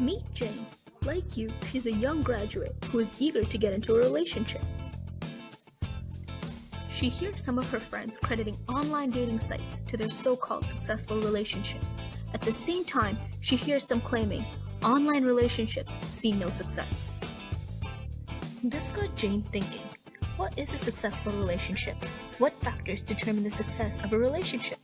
Meet Jane. Like you, she's a young graduate who is eager to get into a relationship. She hears some of her friends crediting online dating sites to their so-called successful relationship. At the same time, she hears some claiming online relationships see no success. This got Jane thinking, what is a successful relationship? What factors determine the success of a relationship?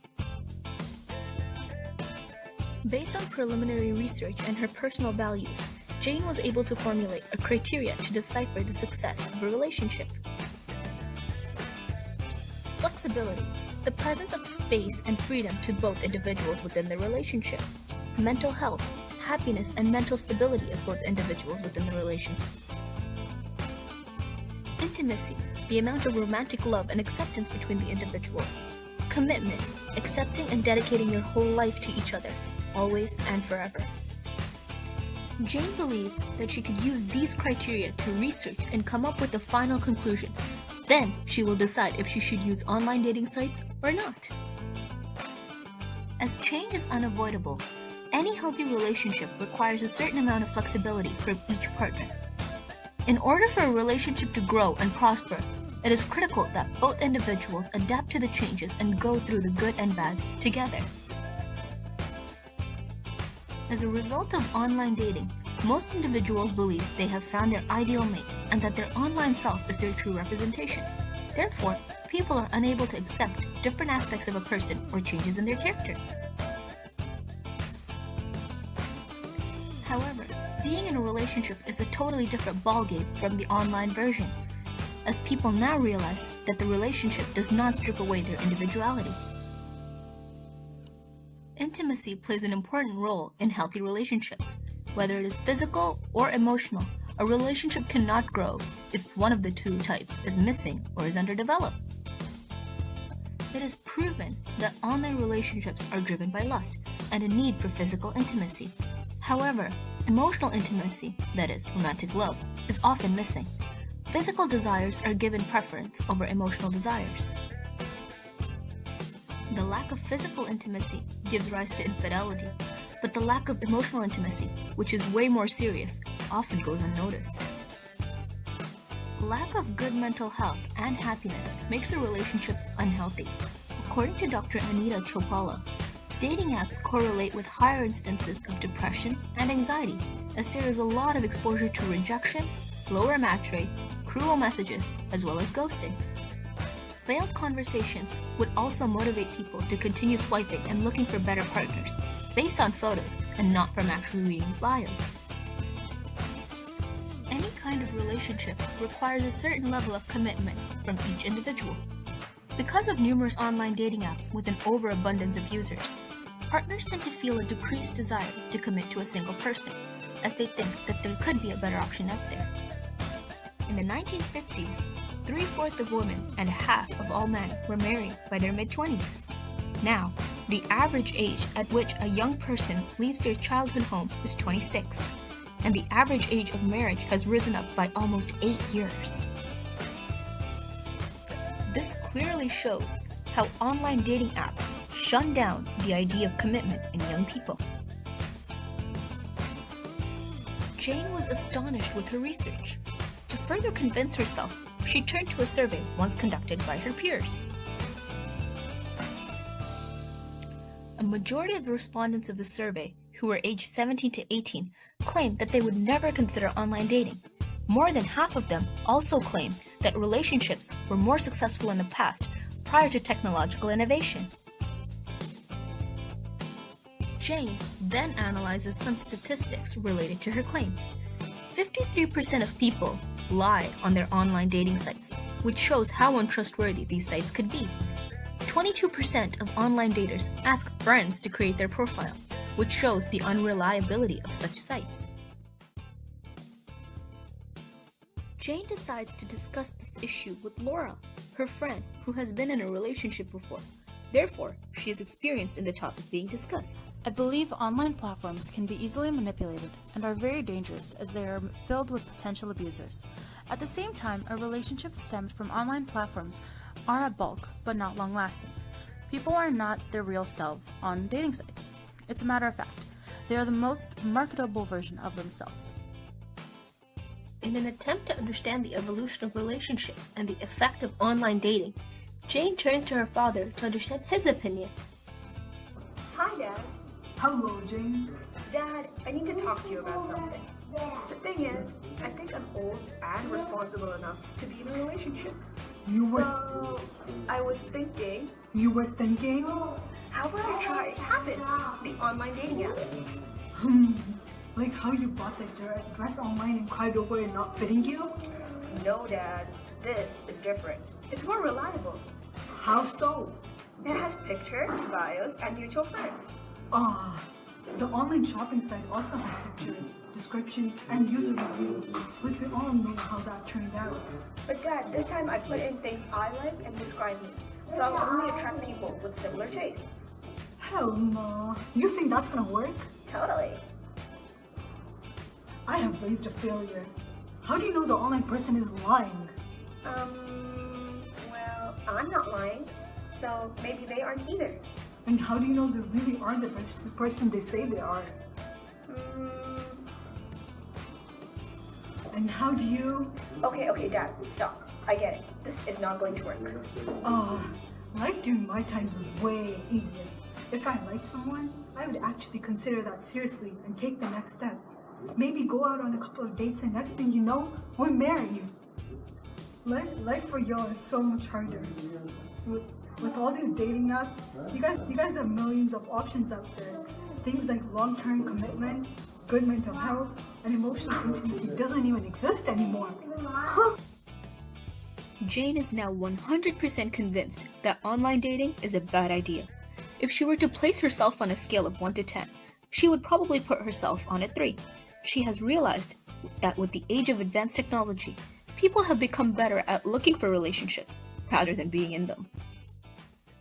Based on preliminary research and her personal values, Jane was able to formulate a criteria to decipher the success of a relationship. Flexibility, the presence of space and freedom to both individuals within the relationship. Mental health, happiness and mental stability of both individuals within the relationship. Intimacy, the amount of romantic love and acceptance between the individuals. Commitment, accepting and dedicating your whole life to each other, always and forever. Jane believes that she could use these criteria to research and come up with a final conclusion. Then she will decide if she should use online dating sites or not. As change is unavoidable, any healthy relationship requires a certain amount of flexibility from each partner. In order for a relationship to grow and prosper, it is critical that both individuals adapt to the changes and go through the good and bad together. As a result of online dating, most individuals believe they have found their ideal mate and that their online self is their true representation. Therefore, people are unable to accept different aspects of a person or changes in their character. However, being in a relationship is a totally different ballgame from the online version, as people now realize that the relationship does not strip away their individuality. Intimacy plays an important role in healthy relationships. Whether it is physical or emotional, a relationship cannot grow if one of the two types is missing or is underdeveloped. It is proven that online relationships are driven by lust and a need for physical intimacy. However, emotional intimacy, that is, romantic love, is often missing. Physical desires are given preference over emotional desires. The lack of physical intimacy gives rise to infidelity, but the lack of emotional intimacy, which is way more serious, often goes unnoticed. Lack of good mental health and happiness makes a relationship unhealthy. According to Dr. Anita Chopala, dating apps correlate with higher instances of depression and anxiety, as there is a lot of exposure to rejection, lower match rates, cruel messages, as well as ghosting. Failed conversations would also motivate people to continue swiping and looking for better partners, based on photos and not from actually reading bios. Any kind of relationship requires a certain level of commitment from each individual. Because of numerous online dating apps with an overabundance of users, partners tend to feel a decreased desire to commit to a single person, as they think that there could be a better option out there. In the 1950s, 3/4 of women and half of all men were married by their mid-20s. Now, the average age at which a young person leaves their childhood home is 26, and the average age of marriage has risen up by almost 8 years. This clearly shows how online dating apps shun down the idea of commitment in young people. Jane was astonished with her research. To further convince herself, she turned to a survey once conducted by her peers. A majority of the respondents of the survey, who were aged 17 to 18, claimed that they would never consider online dating. More than half of them also claimed that relationships were more successful in the past prior to technological innovation. Jane then analyzes some statistics related to her claim. 53% of people lie on their online dating sites, which shows how untrustworthy these sites could be. 22% of online daters ask friends to create their profile, which shows the unreliability of such sites. Jane decides to discuss this issue with Laura, her friend who has been in a relationship before. Therefore, she is experienced in the topic being discussed. I believe online platforms can be easily manipulated and are very dangerous as they are filled with potential abusers. At the same time, a relationship stemmed from online platforms are at bulk but not long-lasting. People are not their real selves on dating sites. It's a matter of fact. They are the most marketable version of themselves. In an attempt to understand the evolution of relationships and the effect of online dating, Jane turns to her father to understand his opinion. Hi, Dad. Hello, Jane. Dad, I need to talk to you about something. The thing is, I think I'm old and responsible enough to be in a relationship. So, I was thinking, You were thinking? how about I try Happen, the online dating app? Like how you bought the dress online and cried over it not fitting you? No, Dad. This is different. It's more reliable. How so? It has pictures, bios, and mutual friends. The online shopping site also has pictures, descriptions, and user reviews, which we all know how that turned out. But Dad, this time I put in things I like and describe me. So I'll only attract people with similar tastes. Hell no. You think that's gonna work? Totally. I have raised a failure. How do you know the online person is lying? Well, I'm not lying. So maybe they aren't either. And how do you know they really are the person they say they are? And how do you... Okay, Dad, stop. I get it. This is not going to work. Life during my times was way easier. If I liked someone, I would actually consider that seriously and take the next step. Maybe go out on a couple of dates and next thing you know, we're married. Life for y'all is so much harder. With all these dating apps, you guys have millions of options out there. Things like long-term commitment, good mental health, and emotional intimacy doesn't even exist anymore. Jane is now 100% convinced that online dating is a bad idea. If she were to place herself on a scale of 1 to 10, she would probably put herself on a 3. She has realized that with the age of advanced technology, people have become better at looking for relationships rather than being in them.